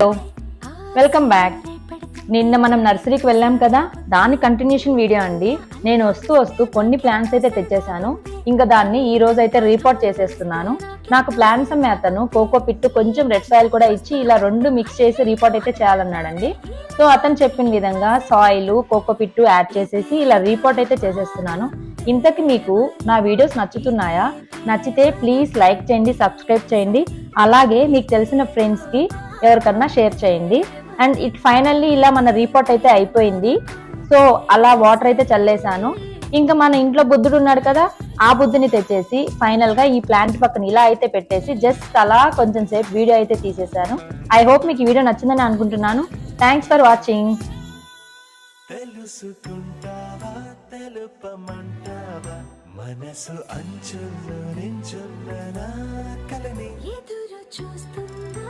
Hello, welcome back. నిన్న మనం నర్సరీకి వెళ్ళాం కదా, దాని కంటిన్యూషన్ వీడియో అండి. నేను వస్తూ కొన్ని ప్లాంట్స్ అయితే తెచ్చేసాను. ఇంకా దాన్ని ఈ రోజు అయితే రీపోర్ట్ చేసేస్తున్నాను. నాకు ప్లాంట్స్ అమ్మే అతను కోకో పిట్ కొంచెం రెడ్ సాయిల్ కూడా ఇచ్చి ఇలా రెండు మిక్స్ చేసి రీపోర్ట్ అయితే చేయాలన్నాడండి. సో అతను చెప్పిన విధంగా సాయిల్ కోకో పిట్ యాడ్ చేసేసి ఇలా రీపోర్ట్ అయితే చేసేస్తున్నాను. ఇంతకి మీకు నా వీడియోస్ నచ్చుతున్నాయా? నచ్చితే ప్లీజ్ లైక్ చేయండి, సబ్స్క్రైబ్ చేయండి. అలాగే మీకు తెలిసిన ఫ్రెండ్స్కి ఎవరికన్నా షేర్ చేయండి. అండ్ ఇట్ ఫైనల్లీ ఇలా మన రిపోర్ట్ అయితే అయిపోయింది. సో అలా వాటర్ అయితే చల్లేసాను. ఇంకా మన ఇంట్లో బుద్ధుడు ఉన్నాడు కదా, ఆ బుద్ధుని తెచ్చేసి ఫైనల్ గా ఈ ప్లాంట్ పక్కన ఇలా అయితే పెట్టేసి జస్ట్ అలా కొంచెం సేపు వీడియో అయితే తీసేసాను. ఐ హోప్ మీకు ఈ వీడియో నచ్చిందని అనుకుంటున్నాను. Thanks for watching. తెలుసుకుంటావా తెలుపమంటావా మనసు అంచుల్లో నించున్న నా కలని ఎదురు చూస్తున్నా